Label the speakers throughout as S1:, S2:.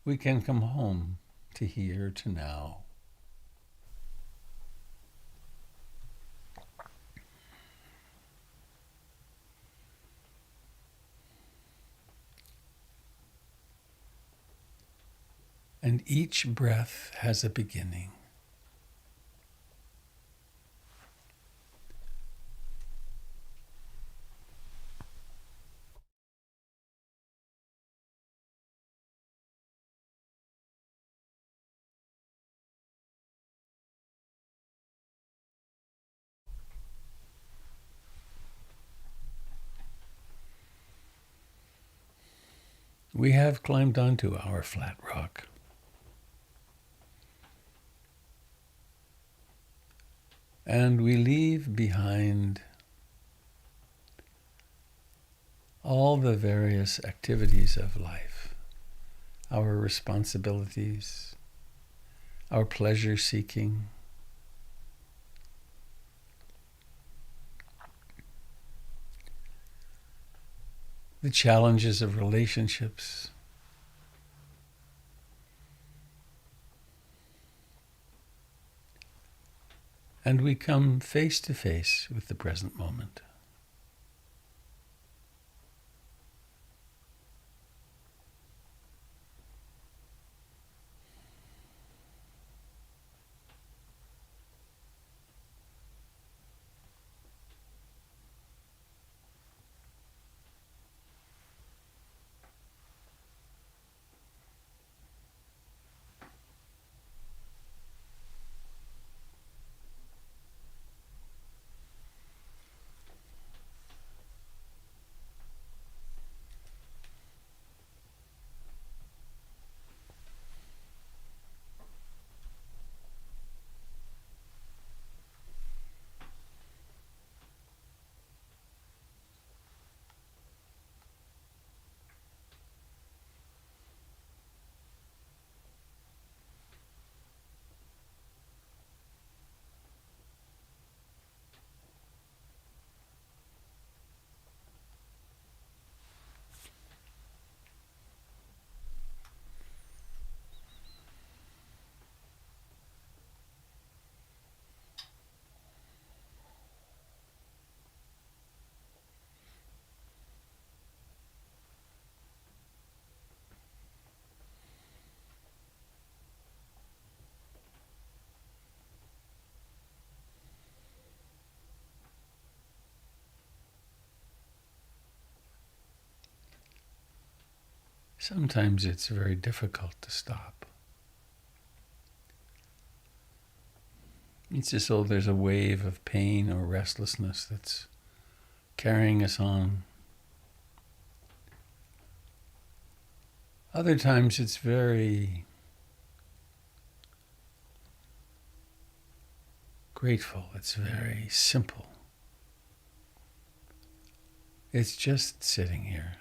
S1: we can come home to here, to now. And each breath has a beginning. We have climbed onto our flat rock. And we leave behind all the various activities of life, our responsibilities, our pleasure seeking, the challenges of relationships, and we come face to face with the present moment. Sometimes it's very difficult to stop. It's as though there's a wave of pain or restlessness that's carrying us on. Other times it's very grateful. It's very simple. It's just sitting here.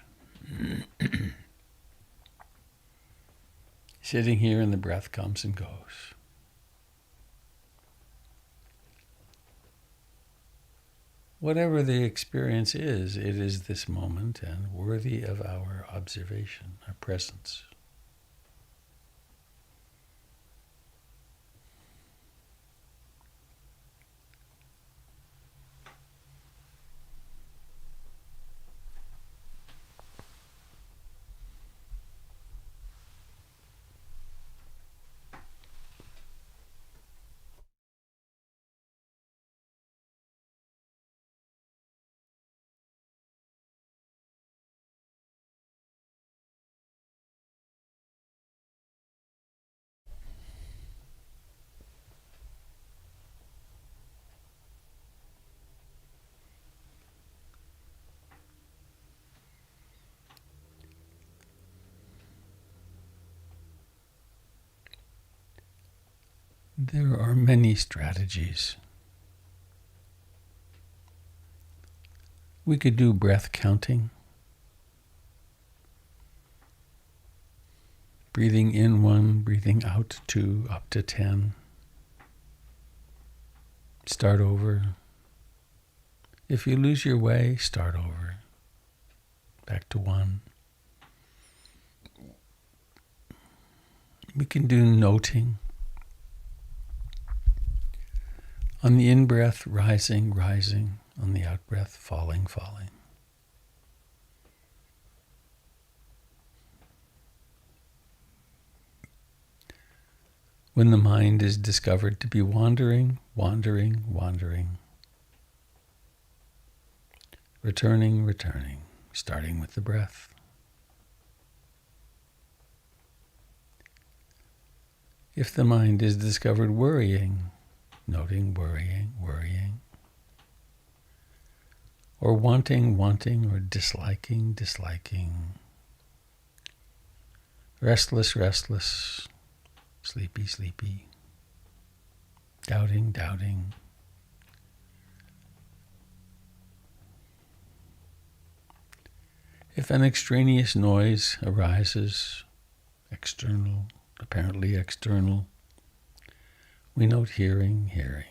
S1: Sitting here and the breath comes and goes. Whatever the experience is, it is this moment and worthy of our observation, our presence. There are many strategies. We could do breath counting. Breathing in 1, breathing out 2, up to 10. Start over. If you lose your way, start over. Back to 1. We can do noting. On the in-breath, rising, rising. On the out-breath, falling, falling. When the mind is discovered to be wandering, wandering, wandering. Returning, returning, starting with the breath. If the mind is discovered worrying, noting worrying, worrying. Or wanting, wanting, or disliking, disliking. Restless, restless, sleepy, sleepy. Doubting, doubting. If an extraneous noise arises, external, apparently external, we note hearing, hearing.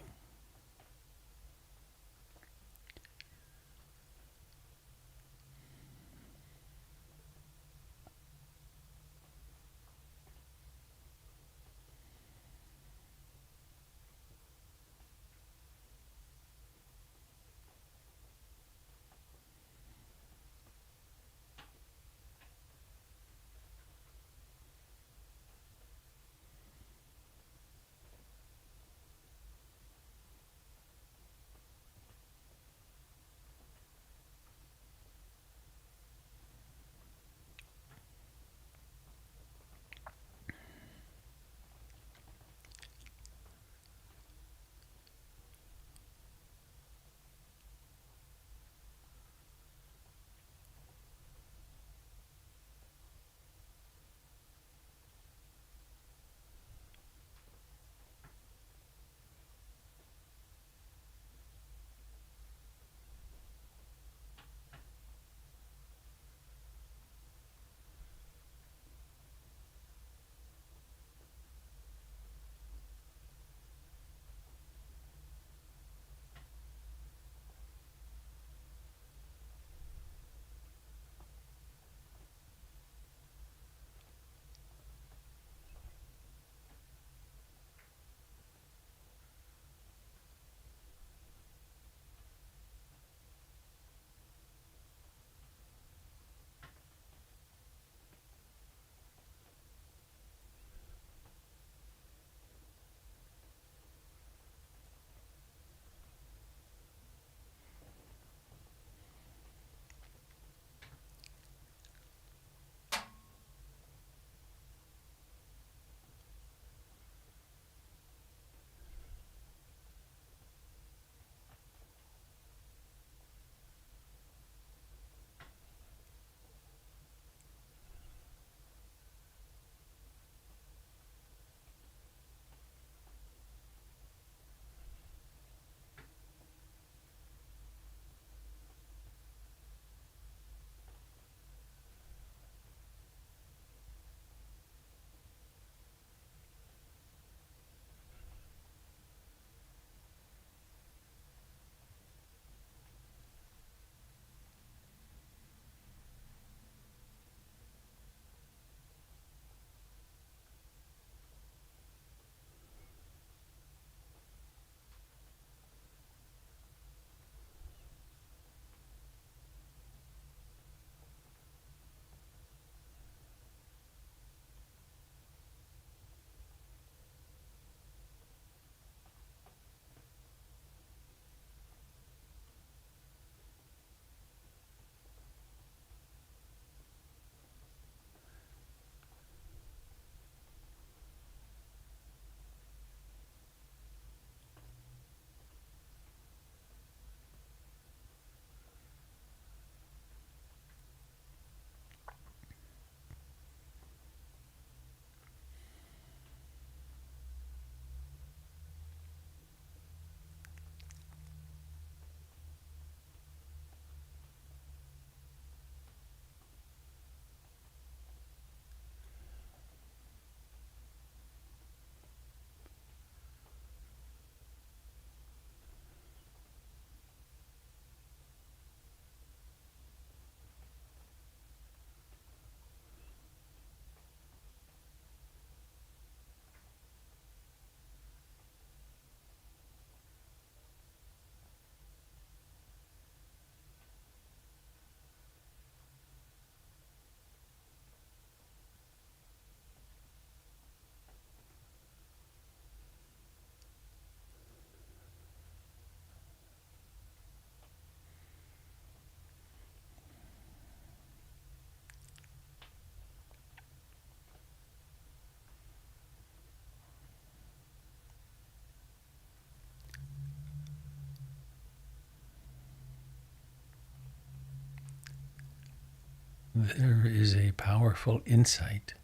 S1: there is a powerful insight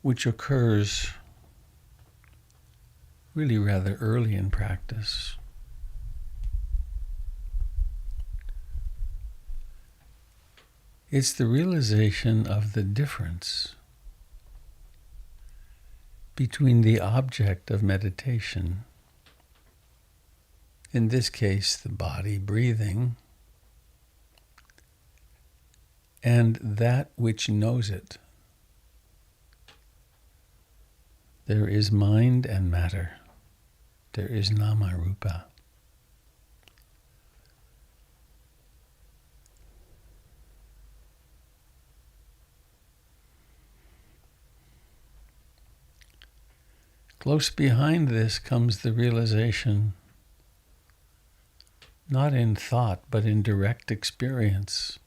S1: which occurs really rather early in practice. It's the realization of the difference between the object of meditation, in this case the body breathing, and that which knows it. There is mind and matter. There is nama rupa. Close behind this comes the realization, not in thought, but in direct experience,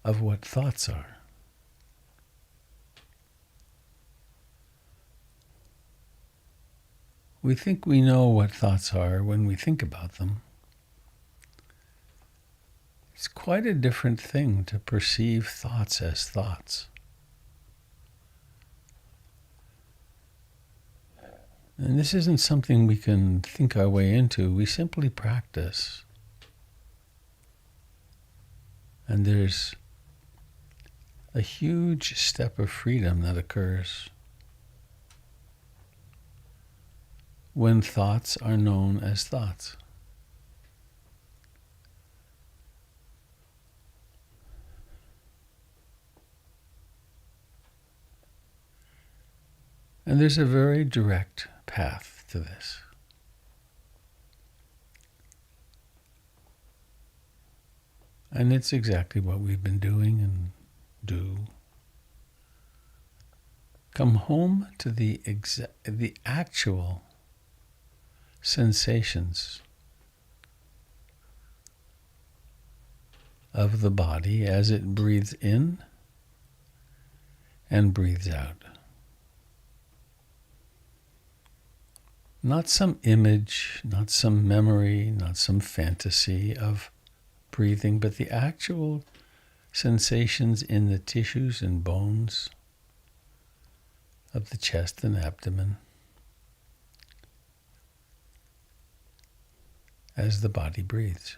S1: of what thoughts are. We think we know what thoughts are when we think about them. It's quite a different thing to perceive thoughts as thoughts. And this isn't something we can think our way into. We simply practice. And there's a huge step of freedom that occurs when thoughts are known as thoughts. And there's a very direct path to this. And it's exactly what we've been doing and do. Come home to the actual sensations of the body as it breathes in and breathes out. Not some image, not some memory, not some fantasy of breathing, but the actual sensations in the tissues and bones of the chest and abdomen as the body breathes.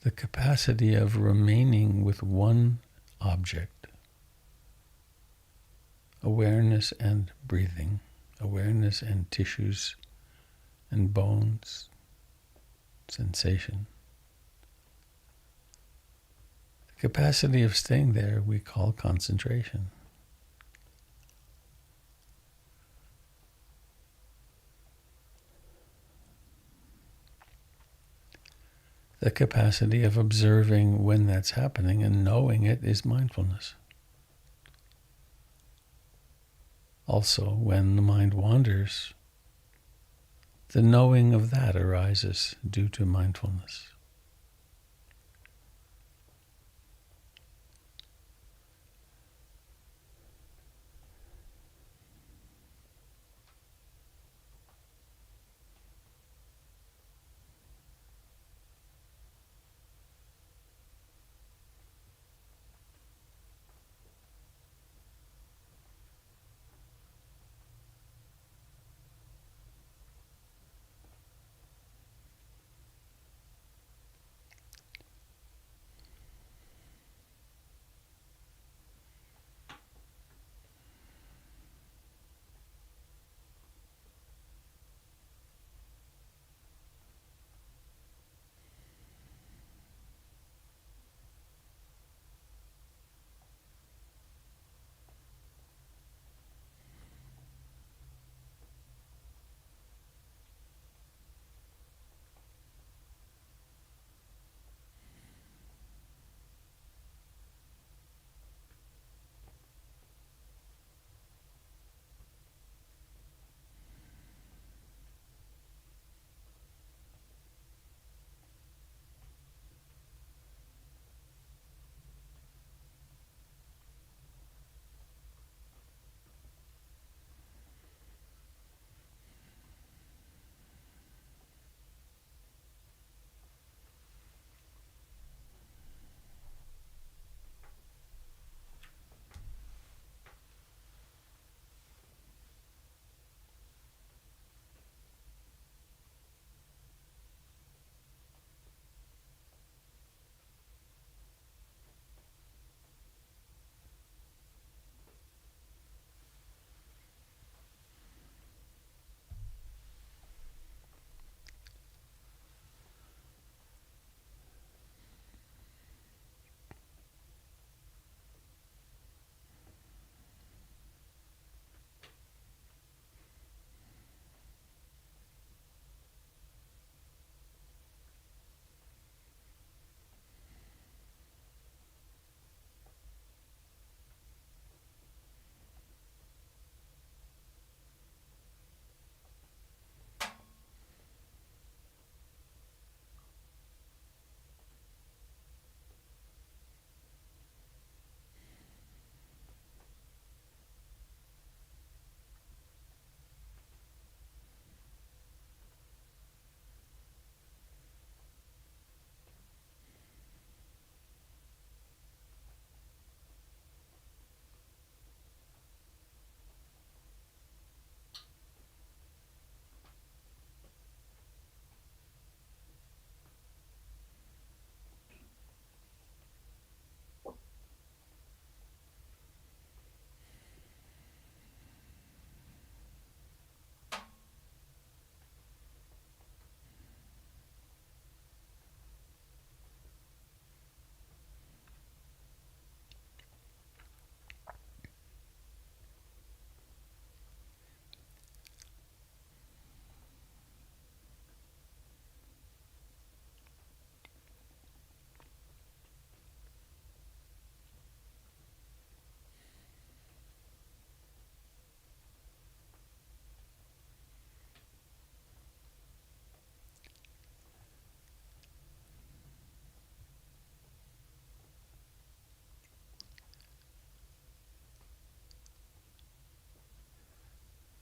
S1: The capacity of remaining with one object, awareness and breathing, awareness and tissues and bones, sensation. The capacity of staying there we call concentration. The capacity of observing when that's happening and knowing it is mindfulness. Also, when the mind wanders, the knowing of that arises due to mindfulness.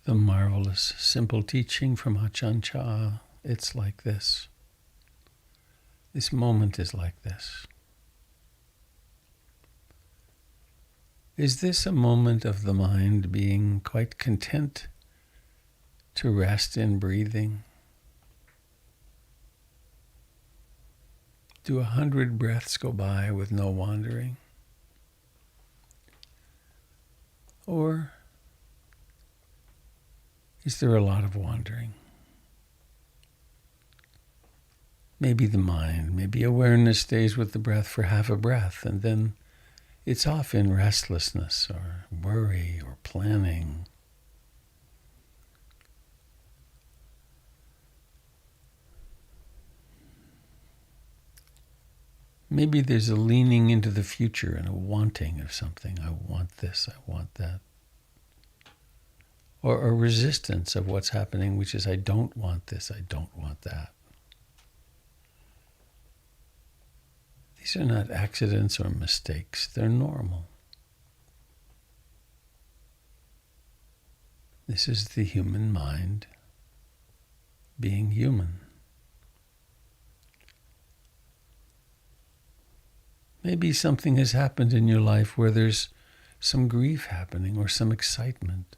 S1: The marvelous, simple teaching from Ajahn Chah, it's like this. This moment is like this. Is this a moment of the mind being quite content to rest in breathing? Do 100 breaths go by with no wandering? Or is there a lot of wandering? Maybe the mind, maybe awareness stays with the breath for half a breath, and then it's off in restlessness or worry or planning. Maybe there's a leaning into the future and a wanting of something. I want this, I want that. Or a resistance of what's happening, which is I don't want this, I don't want that. These are not accidents or mistakes. They're normal. This is the human mind being human. Maybe something has happened in your life where there's some grief happening or some excitement.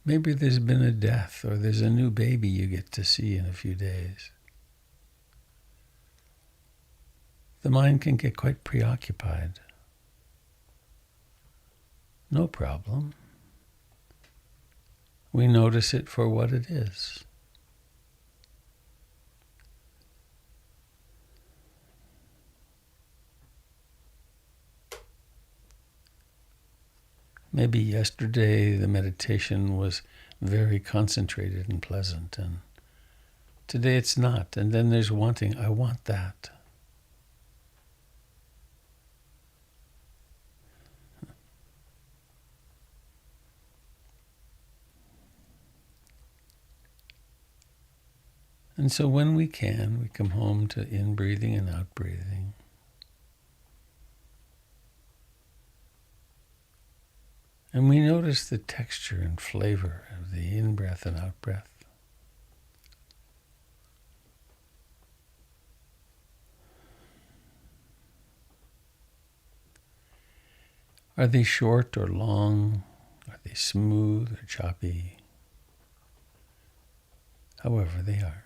S1: Maybe there's been a death or there's a new baby you get to see in a few days. The mind can get quite preoccupied. No problem. We notice it for what it is. Maybe yesterday the meditation was very concentrated and pleasant, and today it's not. And then there's wanting. I want that. And so when we can, we come home to in-breathing and out-breathing. And we notice the texture and flavor of the in-breath and out-breath. Are they short or long? Are they smooth or choppy? However they are.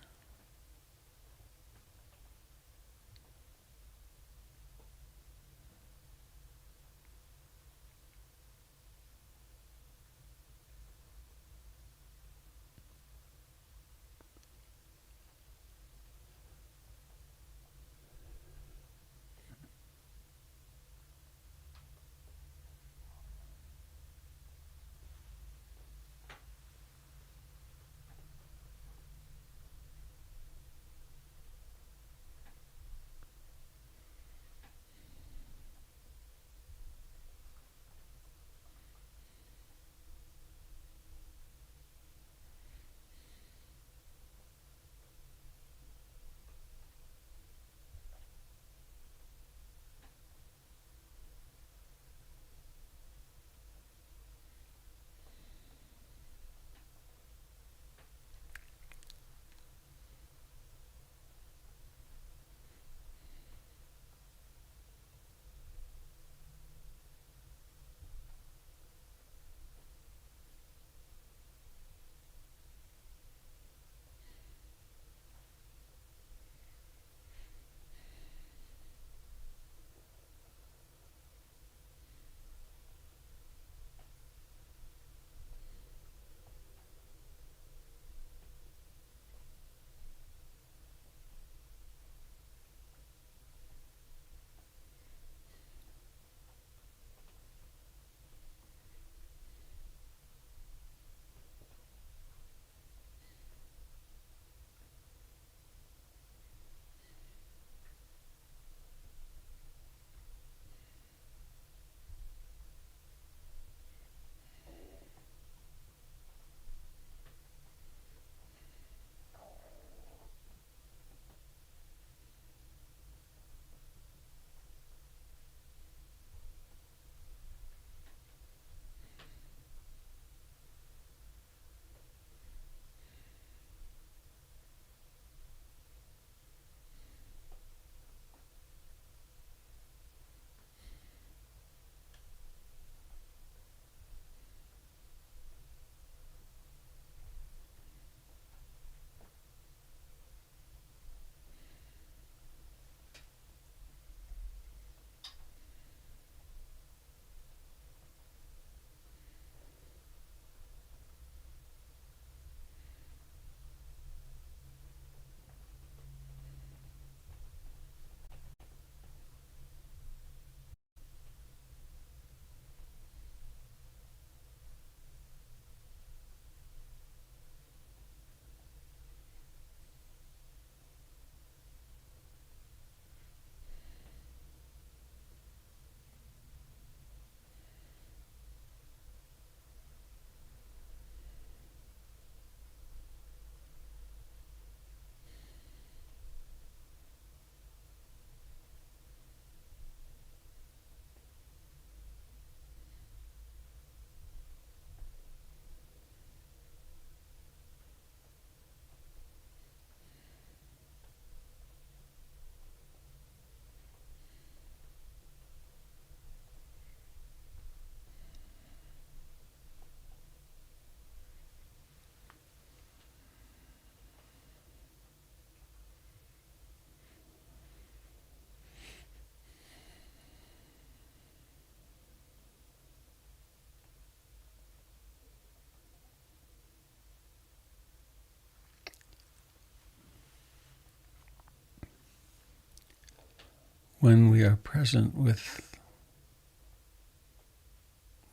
S1: when we are present with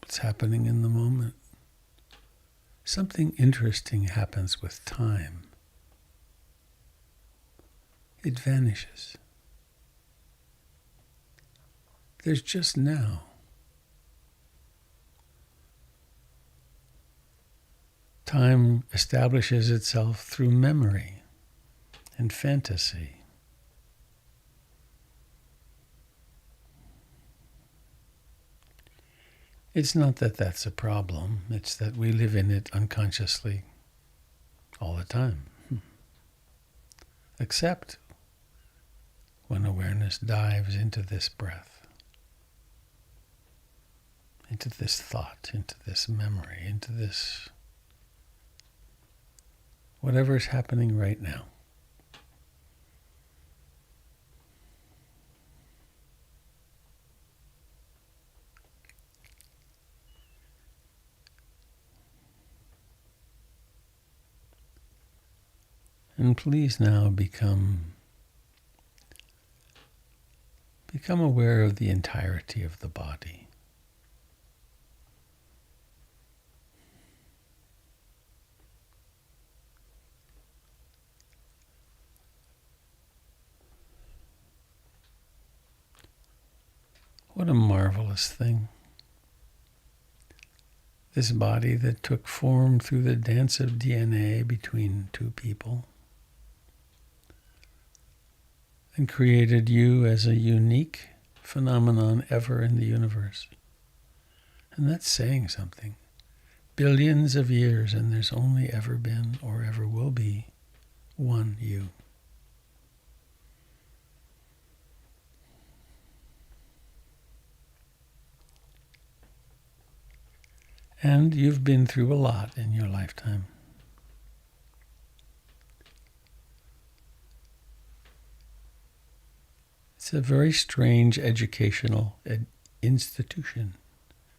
S1: what's happening in the moment, something interesting happens with time. It vanishes. There's just now. Time establishes itself through memory and fantasy. It's not that that's a problem, it's that we live in it unconsciously all the time. Except when awareness dives into this breath, into this thought, into this memory, into this whatever is happening right now. And please now become aware of the entirety of the body. What a marvelous thing. This body that took form through the dance of DNA between two people and created you as a unique phenomenon ever in the universe. And that's saying something. Billions of years, and there's only ever been or ever will be one you. And you've been through a lot in your lifetime. It's a very strange educational institution,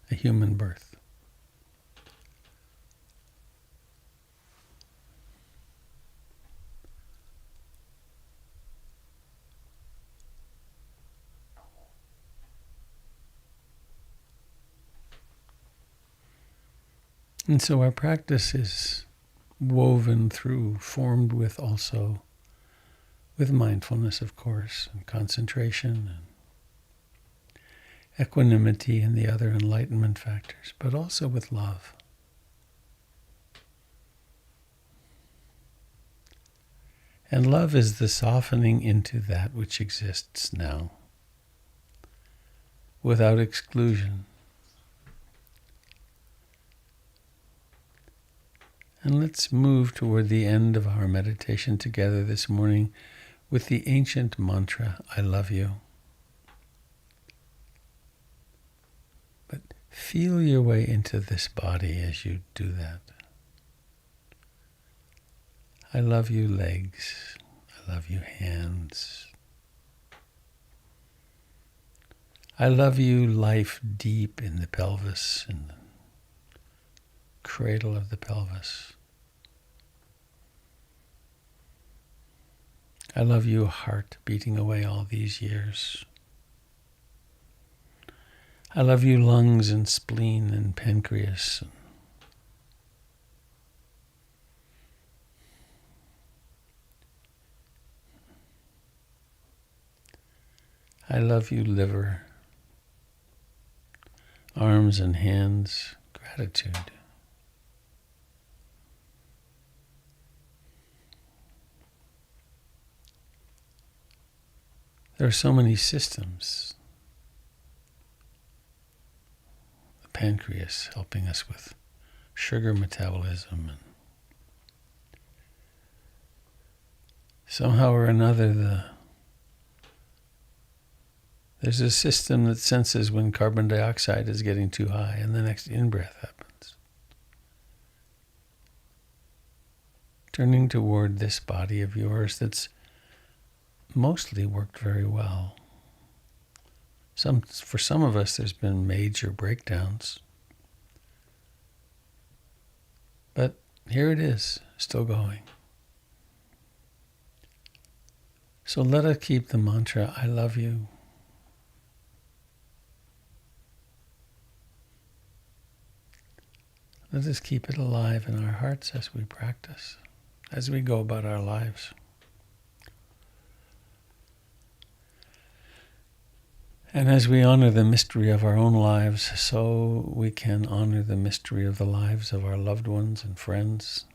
S1: a human birth. And so our practice is woven through, formed with also, with mindfulness, of course, and concentration, and equanimity, and the other enlightenment factors, but also with love. And love is the softening into that which exists now, without exclusion. And let's move toward the end of our meditation together this morning with the ancient mantra, I love you. But feel your way into this body as you do that. I love you, legs. I love you, hands. I love you, life deep in the pelvis, in the cradle of the pelvis. I love you, heart beating away all these years. I love you, lungs and spleen and pancreas. I love you, liver, arms and hands, gratitude. There are so many systems. The pancreas helping us with sugar metabolism, and somehow or another there's a system that senses when carbon dioxide is getting too high, and the next in-breath happens. Turning toward this body of yours that's mostly worked very well. For some of us, there's been major breakdowns. But here it is, still going. So let us keep the mantra, I love you, Let us keep it alive in our hearts as we practice, as we go about our lives. And as we honor the mystery of our own lives, so we can honor the mystery of the lives of our loved ones and friends.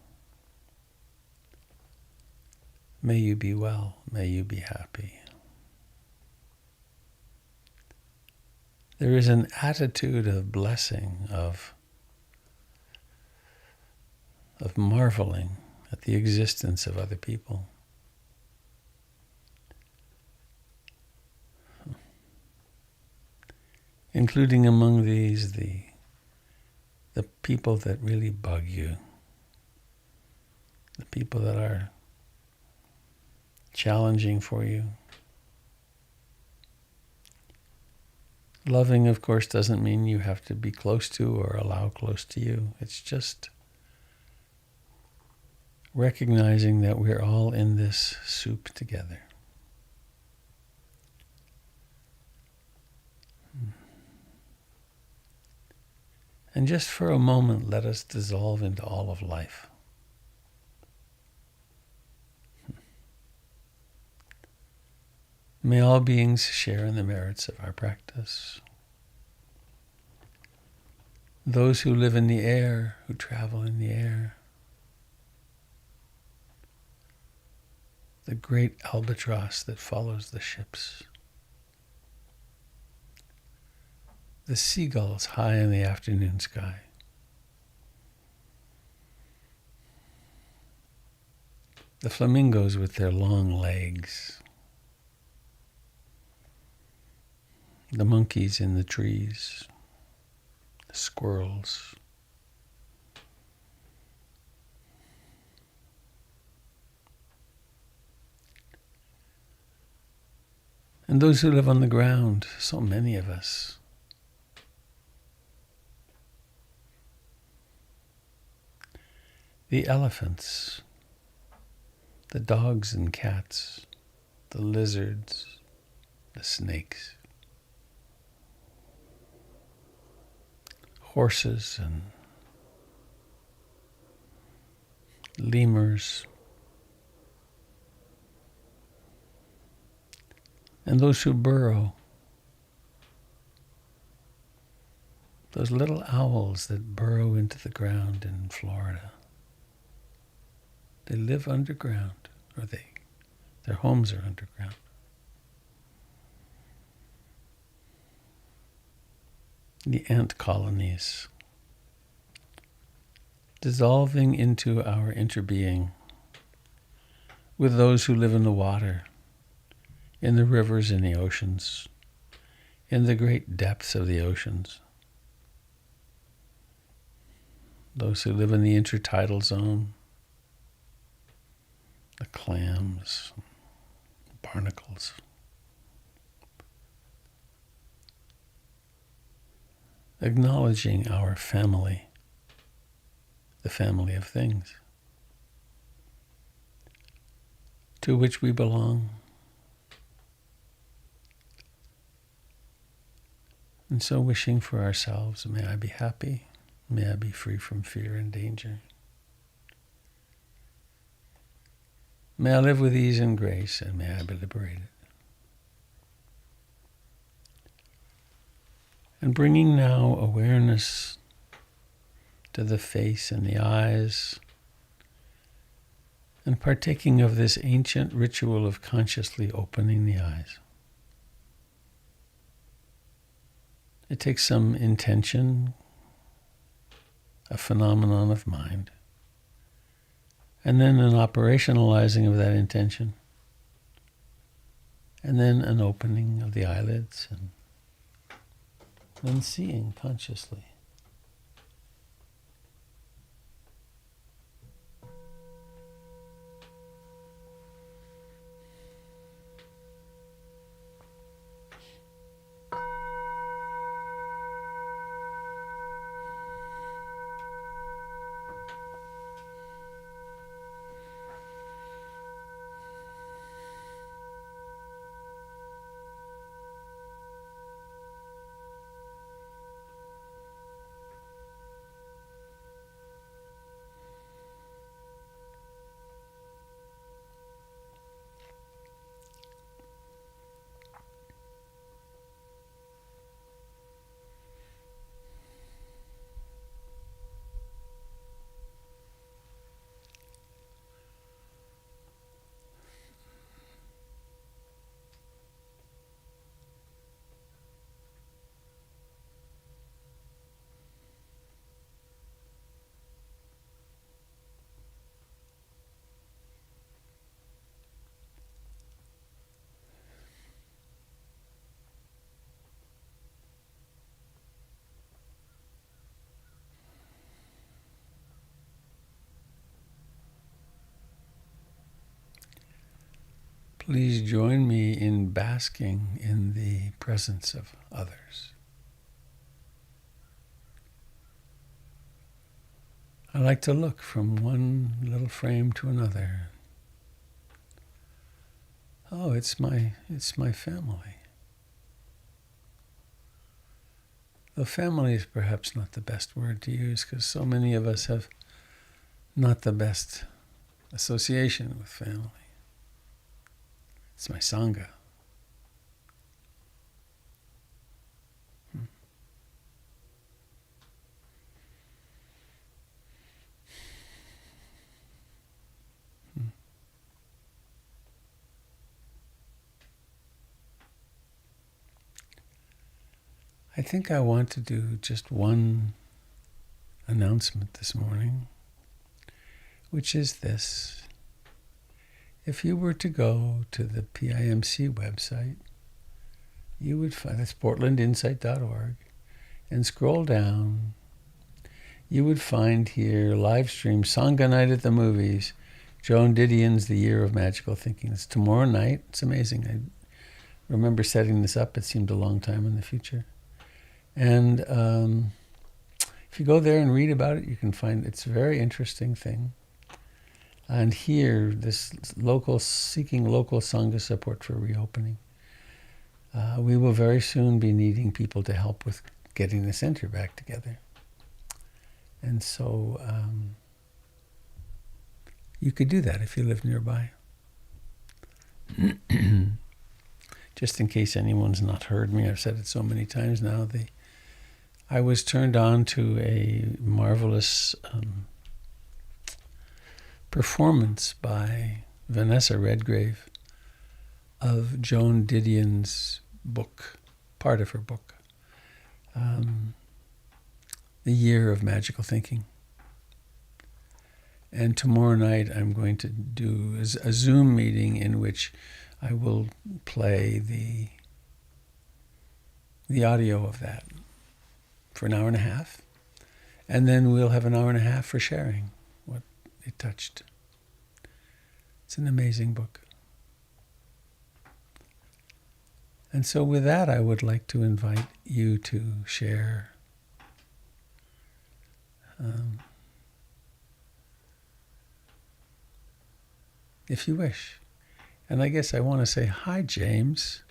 S1: May you be well. May you be happy. There is an attitude of blessing, of marveling at the existence of other people. Including among these the people that really bug you, the people that are challenging for you. Loving, of course, doesn't mean you have to be close to or allow close to you. It's just recognizing that we're all in this soup together. And just for a moment, let us dissolve into all of life. May all beings share in the merits of our practice. Those who live in the air, who travel in the air. The great albatross that follows the ships. The seagulls high in the afternoon sky. The flamingos with their long legs. The monkeys in the trees. The squirrels. And those who live on the ground, so many of us. The elephants, the dogs and cats, the lizards, the snakes, horses and lemurs, and those who burrow, those little owls that burrow into the ground in Florida. They live underground, or their homes are underground. The ant colonies, dissolving into our interbeing with those who live in the water, in the rivers, in the oceans, in the great depths of the oceans. Those who live in the intertidal zone, the clams, barnacles. Acknowledging our family, the family of things, to which we belong. And so wishing for ourselves, may I be happy, may I be free from fear and danger. May I live with ease and grace, and may I be liberated. And bringing now awareness to the face and the eyes, and partaking of this ancient ritual of consciously opening the eyes. It takes some intention, a phenomenon of mind, and then an operationalizing of that intention, and then an opening of the eyelids, and then seeing consciously. Please join me in basking in the presence of others. I like to look from one little frame to another. Oh, it's my family. Though family is perhaps not the best word to use because so many of us have not the best association with family. It's my Sangha. I think I want to do just one announcement this morning, which is this. If you were to go to the PIMC website, you would find, that's portlandinsight.org, and scroll down, you would find here live stream Sangha Night at the Movies, Joan Didion's The Year of Magical Thinking. It's tomorrow night. It's amazing. I remember setting this up. It seemed a long time in the future. And if you go there and read about it, you can find it's a very interesting thing. And here, this seeking local Sangha support for reopening. We will very soon be needing people to help with getting the center back together. And so you could do that if you live nearby. Just in case anyone's not heard me, I've said it so many times now, I was turned on to a marvelous performance by Vanessa Redgrave of Joan Didion's book, part of her book, The Year of Magical Thinking. And tomorrow night I'm going to do a Zoom meeting in which I will play the audio of that for an hour and a half. And then we'll have an hour and a half for sharing what it touched. It's an amazing book. And so with that, I would like to invite you to share if you wish. And I guess I want to say, hi, James.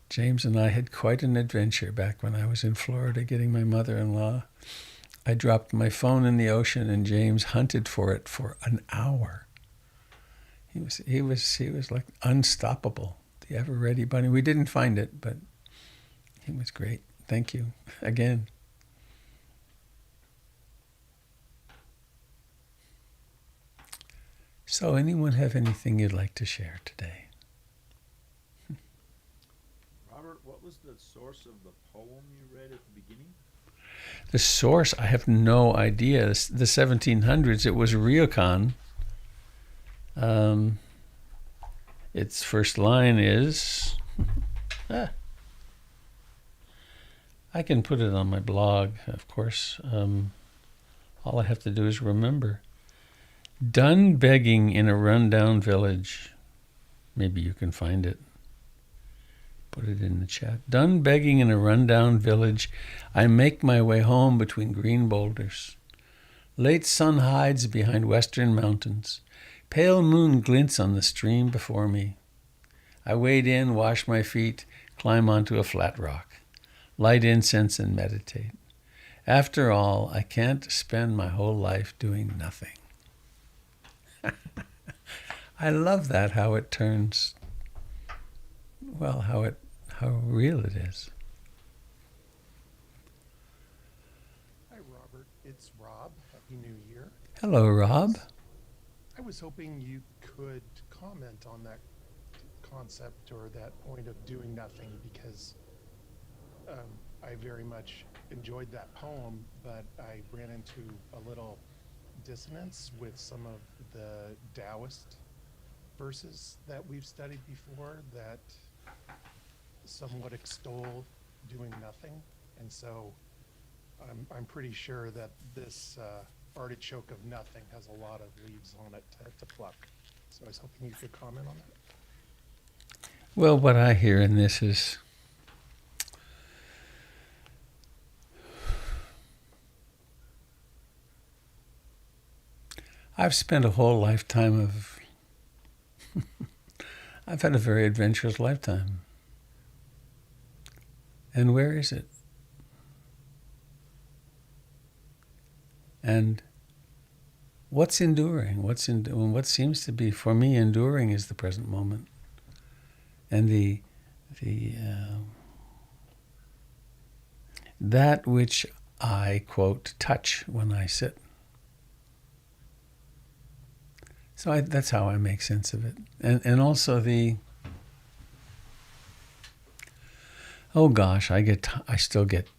S1: James and I had quite an adventure back when I was in Florida getting my mother-in-law. I dropped my phone in the ocean and James hunted for it for an hour. He was like unstoppable, the ever-ready bunny. We didn't find it, but he was great. Thank you again. So anyone have anything you'd like to share today?
S2: Robert, what was the source of the poem you read at the beginning?
S1: The source, I have no idea. The 1700s, it was Ryokan. Its first line is, I can put it on my blog, of course. All I have to do is remember. Done begging in a rundown village. Maybe you can find it. Put it in the chat. Done begging in a rundown village, I make my way home between green boulders. Late sun hides behind western mountains. Pale moon glints on the stream before me. I wade in, wash my feet, climb onto a flat rock, light incense and meditate. After all, I can't spend my whole life doing nothing. I love that, how it turns, well, how real it is.
S3: Hi, Robert. It's Rob. Happy New Year.
S1: Hello, Rob.
S3: I was hoping you could comment on that concept or that point of doing nothing because I very much enjoyed that poem, but I ran into a little dissonance with some of the Taoist verses that we've studied before that somewhat extol doing nothing. And so I'm pretty sure that this artichoke of nothing has a lot of leaves on it to pluck. So I was hoping you could comment on that.
S1: Well, what I hear in this is I've spent a whole lifetime of I've had a very adventurous lifetime. And where is it? And what's enduring? What seems to be, for me, enduring is the present moment. And that which I, quote, touch when I sit. So that's how I make sense of it. And also oh gosh, I still get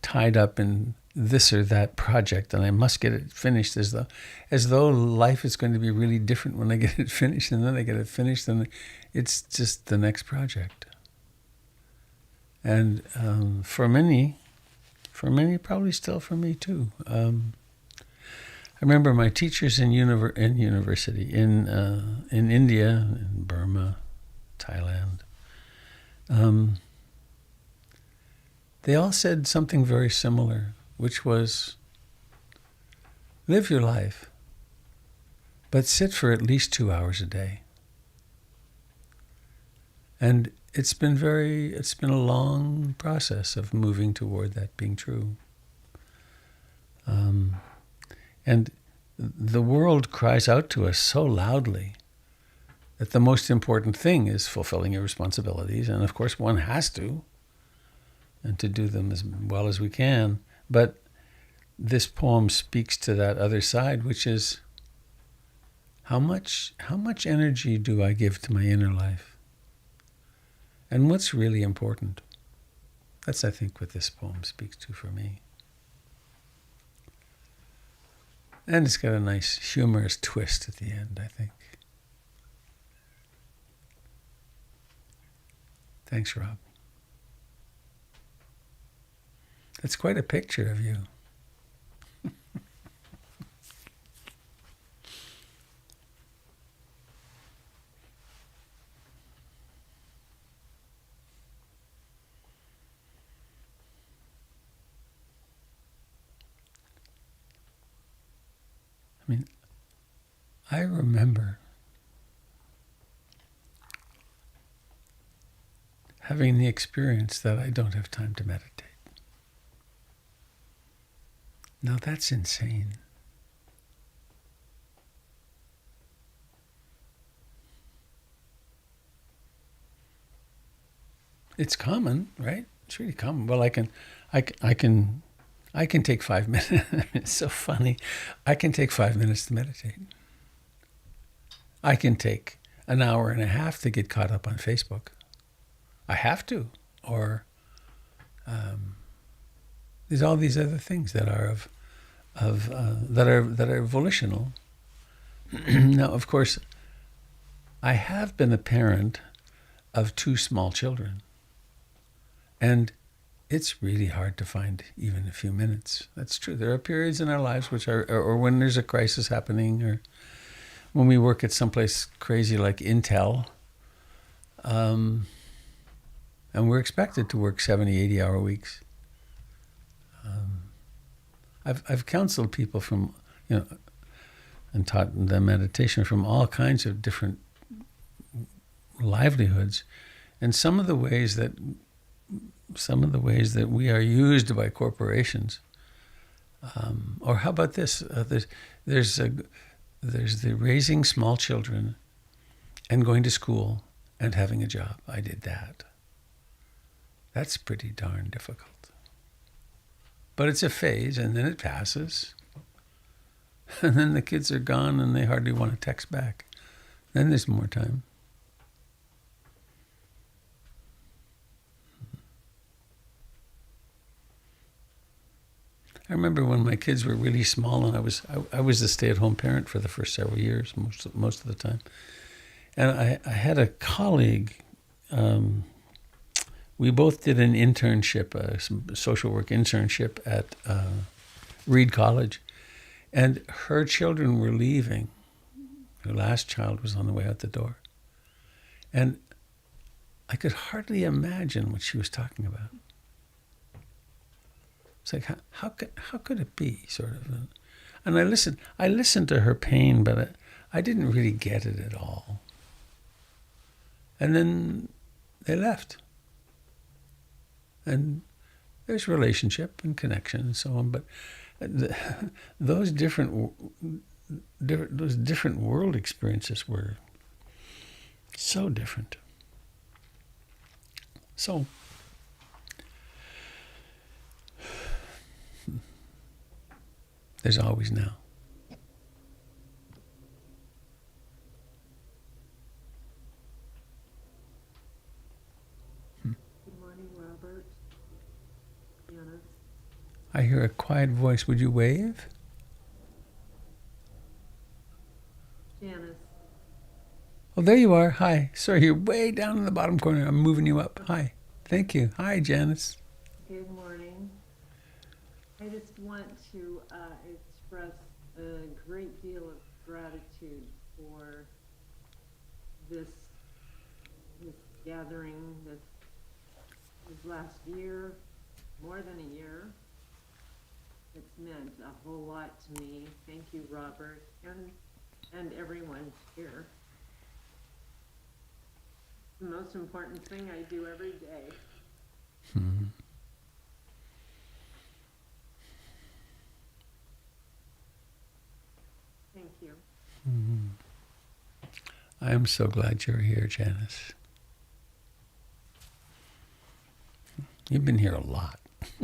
S1: tied up in this or that project, and I must get it finished as though life is going to be really different when I get it finished, and then I get it finished, and it's just the next project. And for many, probably still for me too. I remember my teachers in university in India, in Burma, Thailand. They all said something very similar, which was, live your life, but sit for at least 2 hours a day. And it's been a long process of moving toward that being true. And the world cries out to us so loudly that the most important thing is fulfilling your responsibilities. And of course, one has to, and to do them as well as we can. But this poem speaks to that other side, which is how much energy do I give to my inner life? And what's really important? That's, I think, what this poem speaks to for me. And it's got a nice humorous twist at the end, I think. Thanks, Rob. That's quite a picture of you. I mean, I remember having the experience that I don't have time to meditate. Now that's insane. It's common, right? It's really common. Well, I can take 5 minutes. It's so funny. I can take 5 minutes to meditate. I can take an hour and a half to get caught up on Facebook. I have to. Or there's all these other things that are that are volitional. Now, of course, I have been a parent of 2 small children, and it's really hard to find even a few minutes. That's true. There are periods in our lives which are, or when there's a crisis happening, or when we work at someplace crazy like Intel, and we're expected to work 70, 80-hour weeks. I've counseled people from, and taught them meditation from all kinds of different livelihoods, and some of the ways that we are used by corporations. Or how about this? There's the raising small children and going to school and having a job. I did that. That's pretty darn difficult. But it's a phase, and then it passes. And then the kids are gone, and they hardly want to text back. Then there's more time. I remember when my kids were really small, and I was the stay-at-home parent for the first several years, most of the time. And I had a colleague. We both did an internship, a social work internship at Reed College, And her children were leaving. Her last child was on the way out the door. And I could hardly imagine what she was talking about. It's like, how could it be, sort of? And I listened to her pain, but I didn't really get it at all. And then they left. And there's relationship and connection and so on, but those different world experiences were so different. So there's always now.
S4: Good morning, Robert. Janice.
S1: I hear a quiet voice. Would you wave?
S4: Janice.
S1: Oh, there you are. Hi. Sorry, you're way down in the bottom corner. I'm moving you up. Hi. Thank you. Hi, Janice.
S4: Good morning. I just want to express a great deal of gratitude for this gathering, this last year, more than a year. It's meant a whole lot to me. Thank you, Robert, and everyone here. The most important thing I do every day.
S1: Hmm.
S4: Thank you.
S1: Hmm. I am so glad you're here, Janice. You've been here a lot.
S4: Got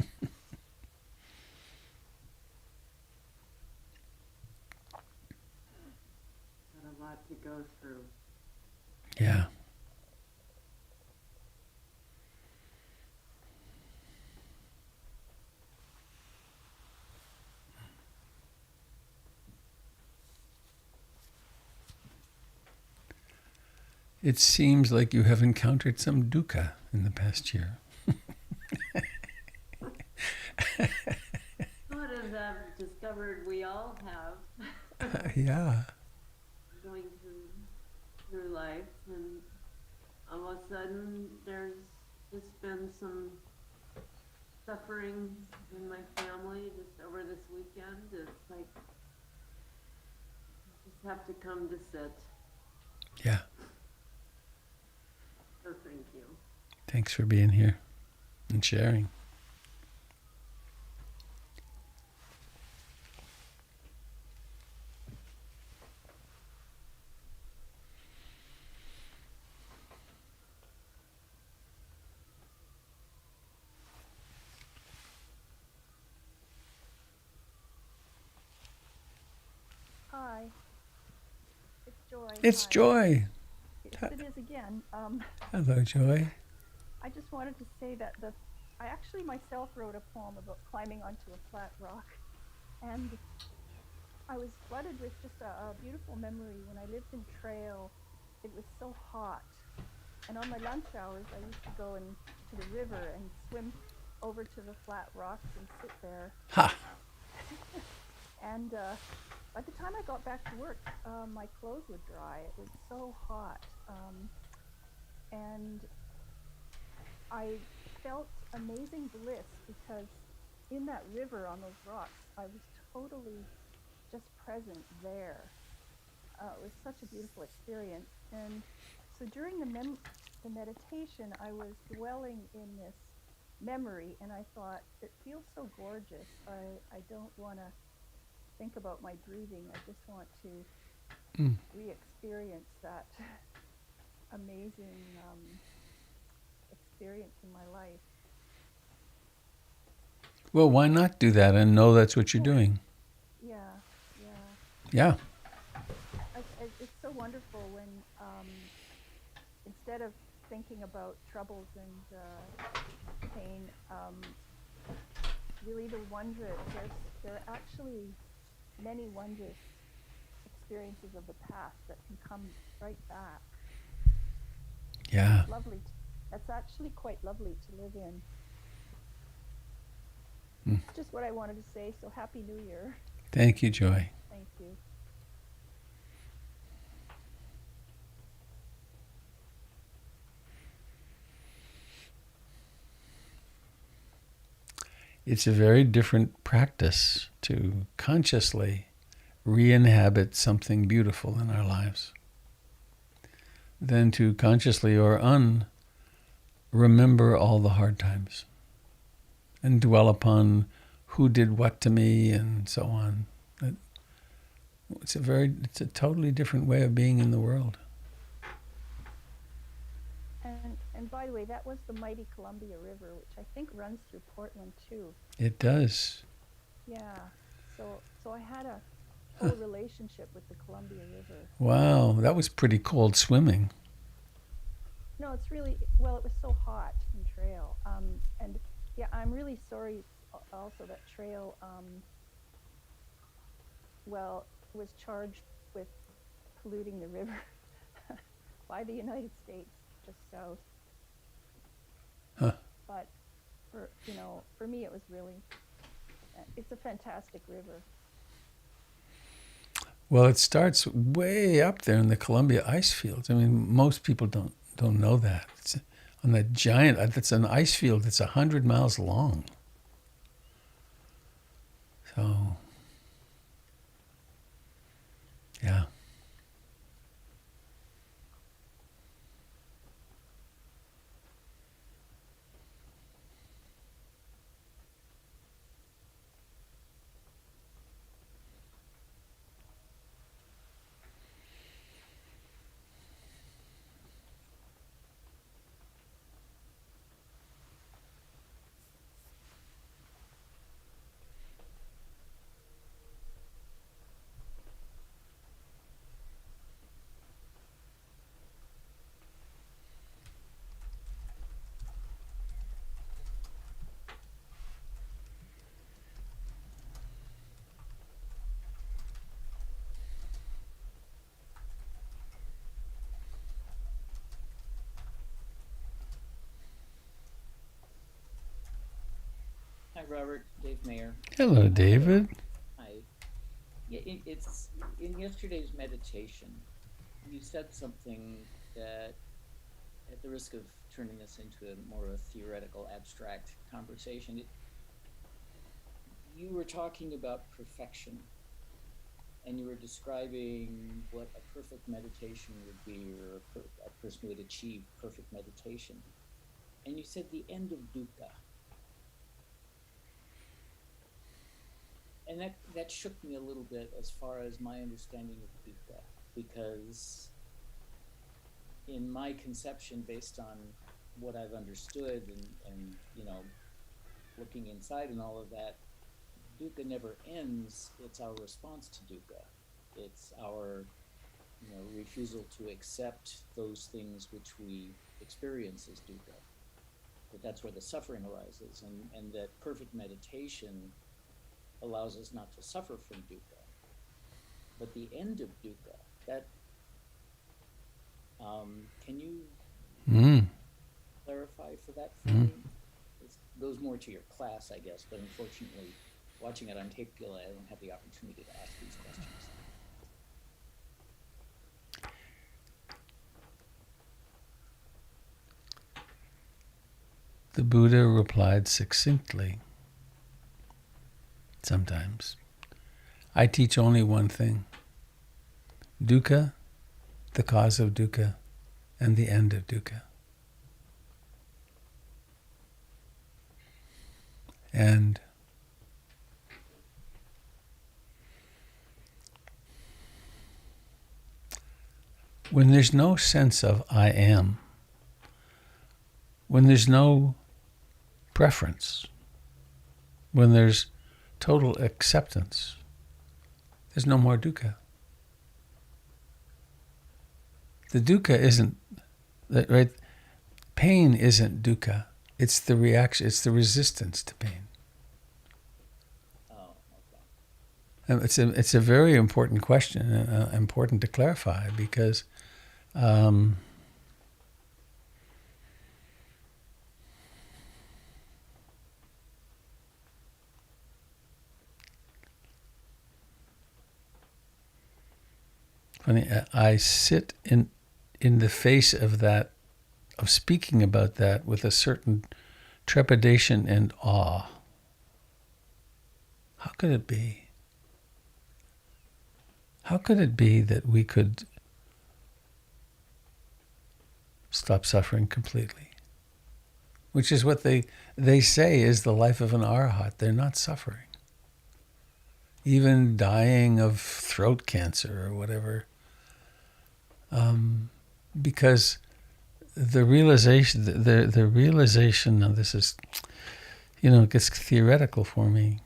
S4: a lot to go through.
S1: Yeah. It seems like you have encountered some dukkha in the past year.
S4: Sort of discovered we all have
S1: Yeah.
S4: going through life, and all of a sudden there's just been some suffering in my family just over this weekend. It's like you just have to come to sit.
S1: Yeah.
S4: So thank you.
S1: Thanks for being here and sharing.
S5: Hi, it's Joy.
S1: It's
S5: Hi.
S1: Joy.
S5: Yes, it is again.
S1: Hello, Joy.
S5: I just wanted to say that I actually myself wrote a poem about climbing onto a flat rock, and I was flooded with just a beautiful memory when I lived in Trail. It was so hot, and on my lunch hours I used to go to the river and swim over to the flat rocks and sit there.
S1: Ha!
S5: And by the time I got back to work, my clothes would dry. It was so hot. And I felt amazing bliss because in that river on those rocks, I was totally just present there. It was such a beautiful experience. And so during the meditation, I was dwelling in this memory, and I thought, it feels so gorgeous. I don't want to think about my breathing. I just want to re-experience that amazing experience in my life.
S1: Well, why not do that and know that's what you're doing?
S5: Yeah.
S1: Yeah.
S5: It's so wonderful when instead of thinking about troubles and pain, really the wondrous. There are actually many wondrous experiences of the past that can come right back.
S1: Yeah.
S5: It's lovely. That's actually quite lovely to live in. Just what I wanted to say. So Happy New Year.
S1: Thank you, Joy.
S5: Thank you.
S1: It's a very different practice to consciously re-inhabit something beautiful in our lives than to consciously or remember all the hard times and dwell upon who did what to me and so on. It's a totally different way of being in the world.
S5: And by the way, that was the mighty Columbia River, which I think runs through Portland too.
S1: It does.
S5: Yeah. So I had a whole relationship with the Columbia River.
S1: Wow, that was pretty cold swimming.
S5: No, it's really, well, it was so hot in trail. And yeah, I'm really sorry also that trail, well, was charged with polluting the river by the United States, just south.
S1: Huh.
S5: But for me, it was really, it's a fantastic river.
S1: Well, it starts way up there in the Columbia ice fields. I mean, most people don't know that. It's on that giant, that's an ice field that's 100 miles long. So, yeah.
S6: Hi, Robert. Dave Mayer.
S1: Hello, David.
S6: Hi. Yeah, it's in yesterday's meditation. You said something that, at the risk of turning this into a more of a theoretical, abstract conversation, you were talking about perfection, and you were describing what a perfect meditation would be, or a person who would achieve perfect meditation. And you said the end of dukkha. And that shook me a little bit as far as my understanding of dukkha, because in my conception, based on what I've understood and looking inside and all of that, dukkha never ends. It's our response to dukkha. It's our refusal to accept those things which we experience as dukkha. That's where the suffering arises, and that perfect meditation allows us not to suffer from dukkha. But the end of dukkha, that can you clarify for that for me? It goes more to your class, I guess, but unfortunately, watching it on tape, I don't have the opportunity to ask these questions.
S1: The Buddha replied succinctly. Sometimes. I teach only one thing. Dukkha, the cause of dukkha, and the end of dukkha. And when there's no sense of I am, when there's no preference, when there's total acceptance, there's no more dukkha. The dukkha isn't, right? Pain isn't dukkha. It's the reaction, it's the resistance to pain.
S6: Oh, okay.
S1: And it's a very important question, important to clarify, because Funny, I sit in the face of that, of speaking about that, with a certain trepidation and awe. How could it be? How could it be that we could stop suffering completely? Which is what they say is the life of an arahat. They're not suffering. Even dying of throat cancer or whatever. Because the realization, the realization, now this is, it gets theoretical for me.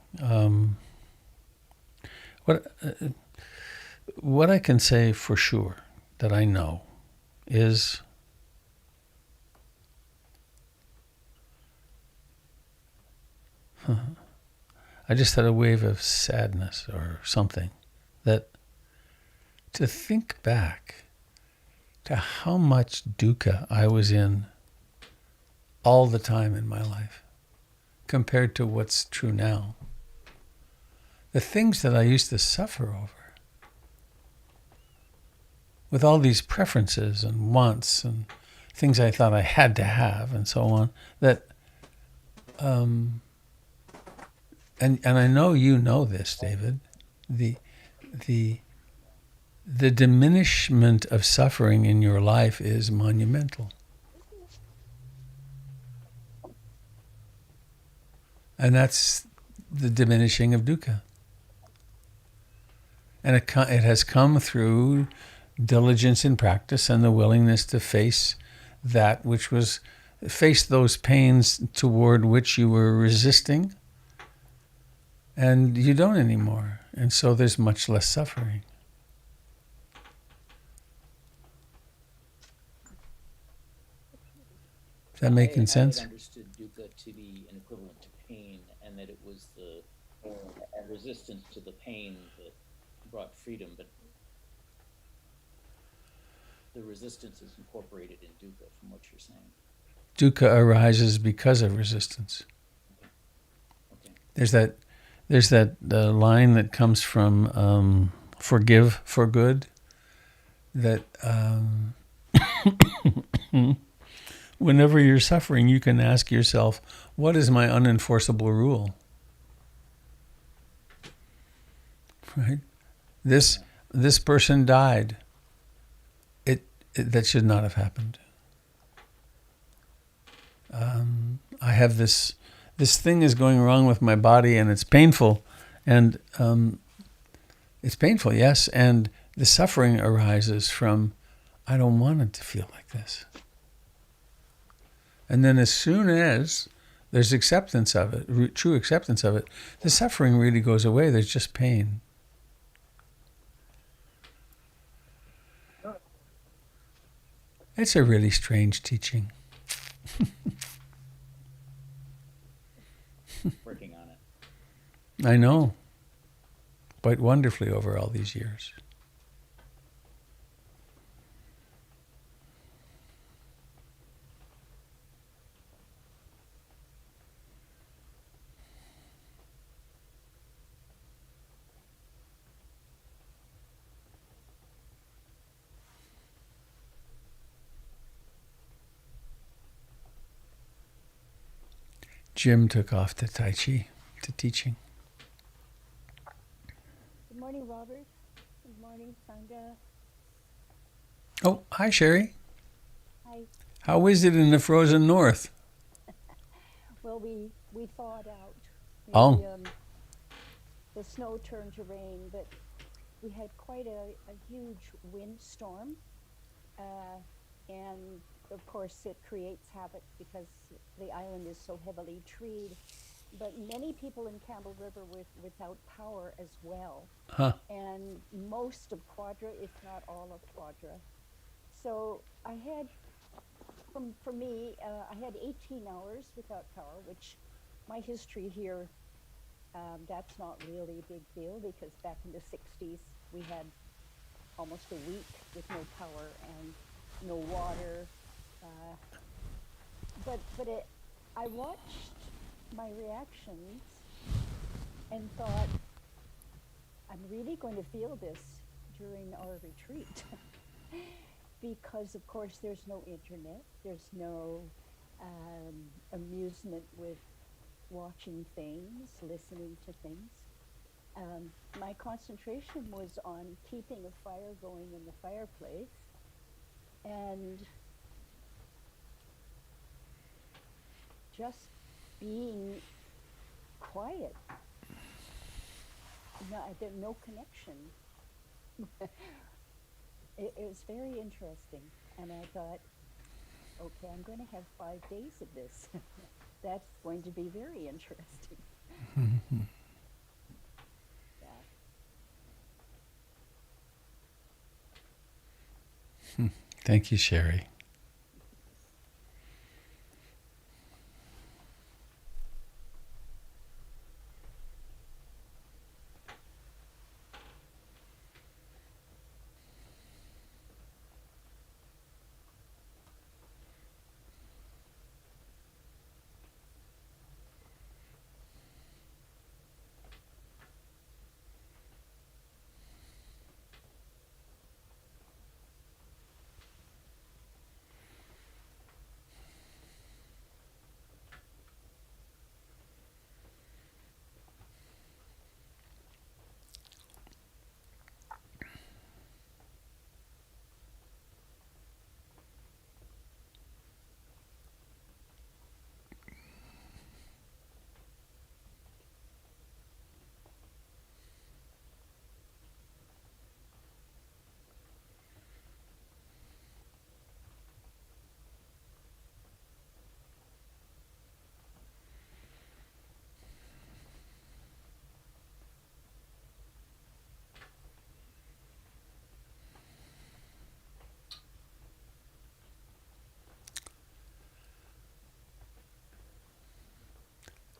S1: What I can say for sure that I know is I just had a wave of sadness or something, that to think back to how much dukkha I was in all the time in my life compared to what's true now. The things that I used to suffer over, with all these preferences and wants and things I thought I had to have and so on, that and I know you know this, David, the diminishment of suffering in your life is monumental. And that's the diminishing of dukkha. And it has come through diligence in practice and the willingness to face those pains toward which you were resisting, and you don't anymore. And so there's much less suffering. Is that making sense?
S6: I had understood dukkha to be an equivalent to pain, and that it was the resistance to the pain that brought freedom, but the resistance is incorporated in dukkha from what you're saying.
S1: Dukkha arises because of resistance.
S6: Okay.
S1: There's that line that comes from Forgive for Good, that whenever you're suffering, you can ask yourself, what is my unenforceable rule? Right? This person died. That should not have happened. I have this thing is going wrong with my body, and it's painful, and it's painful, yes, and the suffering arises from, I don't want it to feel like this. And then as soon as there's acceptance of it, true acceptance of it, the suffering really goes away. There's just pain. It's a really strange teaching.
S6: Working on it.
S1: I know. Quite wonderfully over all these years. Jim took off to Tai Chi, to teaching.
S5: Good morning, Robert. Good morning, Sangha.
S1: Oh, hi, Sherry.
S5: Hi.
S1: How is it in the frozen north?
S5: Well, we thawed out.
S1: Oh.
S5: The snow turned to rain, but we had quite a huge windstorm. And of course it creates havoc because the island is so heavily treed. But many people in Campbell River were without power as well.
S1: Huh.
S5: And most of Quadra, if not all of Quadra. So I had, for me, I had 18 hours without power, which my history here, that's not really a big deal because back in the 60s we had almost a week with no power and no water. I watched my reactions and thought, I'm really going to feel this during our retreat. Because, of course, there's no internet, there's no amusement with watching things, listening to things. My concentration was on keeping a fire going in the fireplace and just being quiet. No connection. It was very interesting. And I thought, okay, I'm going to have 5 days of this. That's going to be very interesting. Yeah.
S1: Thank you, Sherry.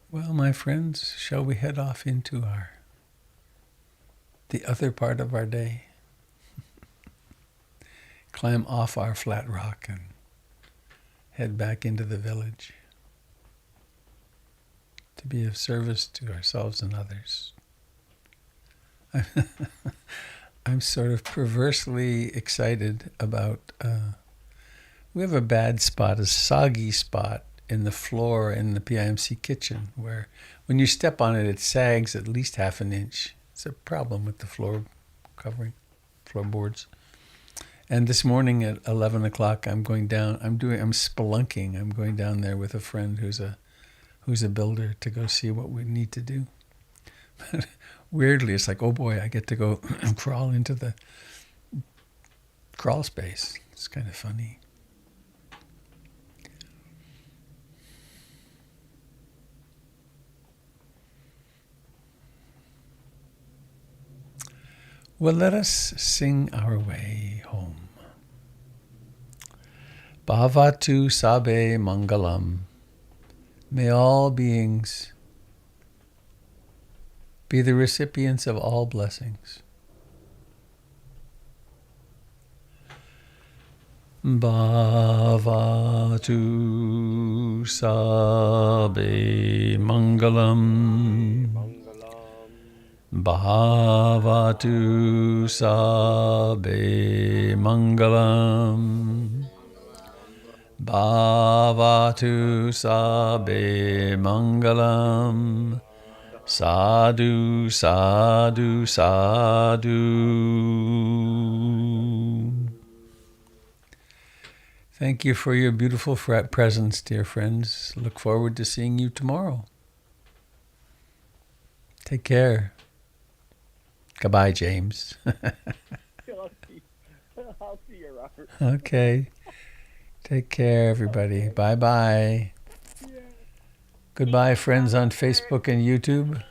S1: Well, my friends, shall we head off into the other part of our day? Climb off our flat rock and head back into the village to be of service to ourselves and others. I'm sort of perversely excited about, we have a bad spot, a soggy spot in the floor in the PIMC kitchen where when you step on it, it sags at least half an inch. It's a problem with the floor covering, floorboards. And this morning at 11 o'clock, I'm going down, I'm spelunking. I'm going down there with a friend who's a builder to go see what we need to do. But weirdly, it's like, oh boy, I get to go crawl into the crawl space. It's kind of funny. Well, let us sing our way home. Bhavatu Sabe Mangalam. May all beings be the recipients of all blessings. Bhavatu Sabe Mangalam. Bhavatu Sabe Mangalam. Bhavatu Sabe Mangalam. Sadhu, sadhu, sadhu. Thank you for your beautiful presence, dear friends. Look forward to seeing you tomorrow. Take care. Goodbye, James.
S2: I'll see you, Robert.
S1: Okay. Take care, everybody. Bye-bye. Goodbye, friends on Facebook and YouTube.